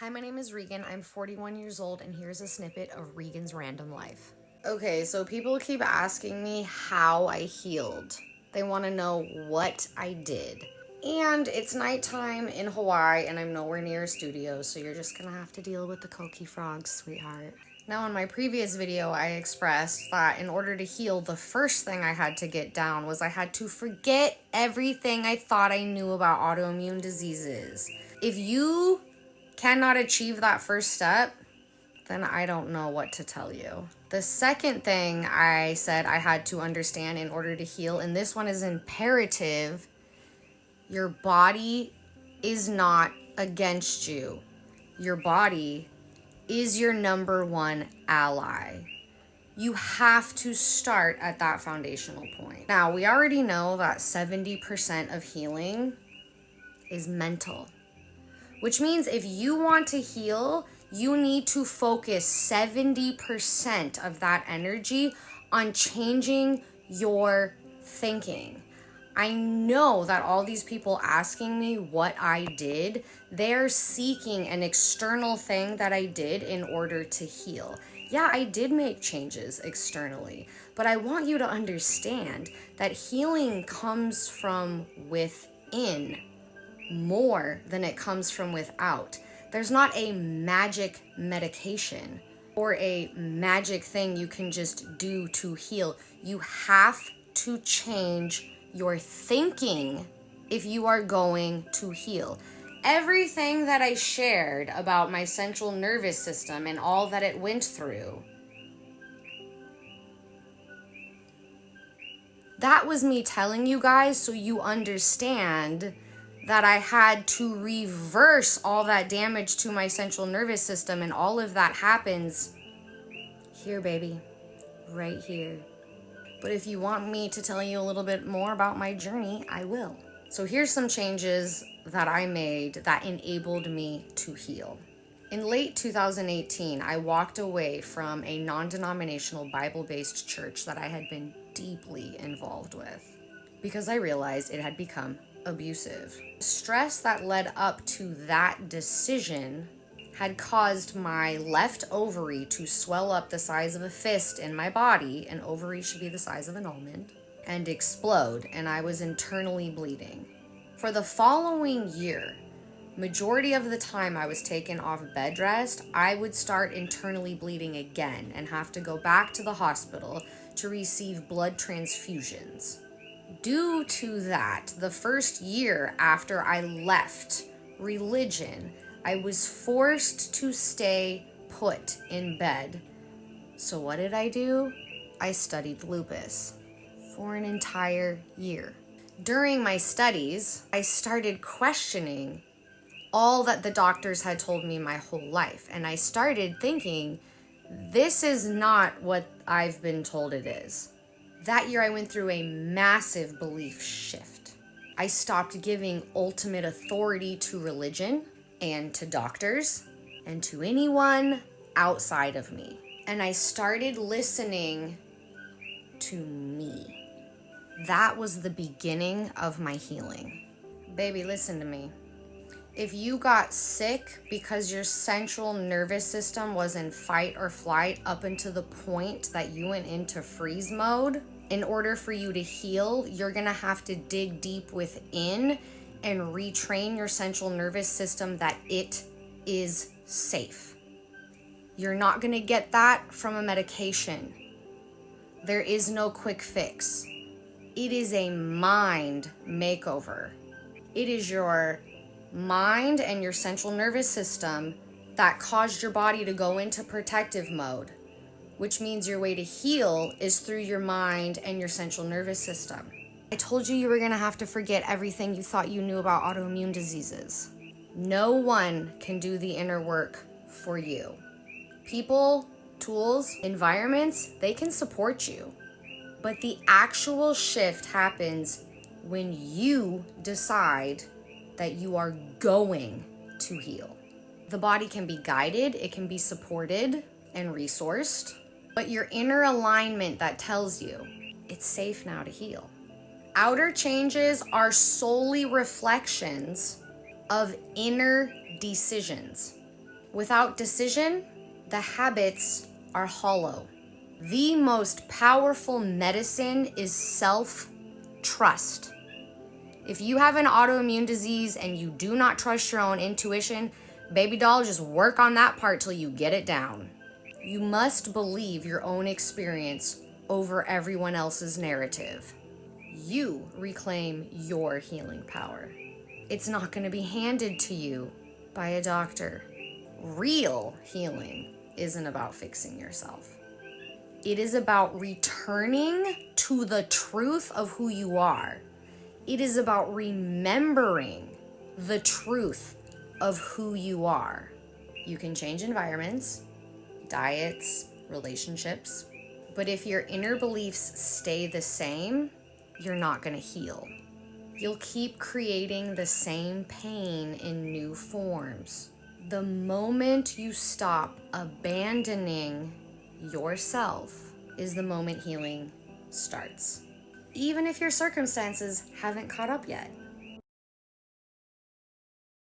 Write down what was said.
Hi, my name is Regan. I'm 41 years old, and here's a snippet of Regan's random life. Okay, so people keep asking me how I healed. They want to know what I did. And it's nighttime in Hawaii, and I'm nowhere near a studio, so you're just gonna have to deal with the Koki frogs, sweetheart. Now, in my previous video, I expressed that in order to heal, the first thing I had to get down was I had to forget everything I thought I knew about autoimmune diseases. If you cannot achieve that first step, then I don't know what to tell you. The second thing I said I had to understand in order to heal, and this one is imperative, your body is not against you. Your body is your number one ally. You have to start at that foundational point. Now, we already know that 70% of healing is mental, which means if you want to heal, you need to focus 70% of that energy on changing your thinking. I know that all these people asking me what I did, they're seeking an external thing that I did in order to heal. Yeah, I did make changes externally, but I want you to understand that healing comes from within more than it comes from without. There's not a magic medication or a magic thing you can just do to heal. You have to change your thinking if you are going to heal. Everything that I shared about my central nervous system and all that it went through, that was me telling you guys so you understand that I had to reverse all that damage to my central nervous system, and all of that happens here, baby, right here. But if you want me to tell you a little bit more about my journey, I will. So here's some changes that I made that enabled me to heal. In late 2018, I walked away from a non-denominational Bible-based church that I had been deeply involved with because I realized it had become abusive. Stress that led up to that decision had caused my left ovary to swell up the size of a fist in my body. An ovary should be the size of an almond, and explode, and I was internally bleeding. For the following year, majority of the time I was taken off bed rest, I would start internally bleeding again and have to go back to the hospital to receive blood transfusions. Due to that, the first year after I left religion, I was forced to stay put in bed. So what did I do? I studied lupus for an entire year. During my studies, I started questioning all that the doctors had told me my whole life. And I started thinking, this is not what I've been told it is. That year, I went through a massive belief shift. I stopped giving ultimate authority to religion and to doctors and to anyone outside of me. And I started listening to me. That was the beginning of my healing. Baby, listen to me. If you got sick because your central nervous system was in fight or flight up until the point that you went into freeze mode, in order for you to heal, you're gonna have to dig deep within and retrain your central nervous system that it is safe. You're not gonna get that from a medication. There is no quick fix. It is a mind makeover. It is your mind and your central nervous system that caused your body to go into protective mode, which means your way to heal is through your mind and your central nervous system. I told you were gonna have to forget everything you thought you knew about autoimmune diseases. No one can do the inner work for you. People, tools, environments, they can support you. But the actual shift happens when you decide that you are going to heal. The body can be guided, it can be supported and resourced, but your inner alignment that tells you it's safe now to heal. Outer changes are solely reflections of inner decisions. Without decision, the habits are hollow. The most powerful medicine is self-trust. If you have an autoimmune disease and you do not trust your own intuition, baby doll, just work on that part till you get it down. You must believe your own experience over everyone else's narrative. You reclaim your healing power. It's not going to be handed to you by a doctor. Real healing isn't about fixing yourself. It is about returning to the truth of who you are. It is about remembering the truth of who you are. You can change environments, diets, relationships, but if your inner beliefs stay the same, you're not going to heal. You'll keep creating the same pain in new forms. The moment you stop abandoning yourself is the moment healing starts. Even if your circumstances haven't caught up yet.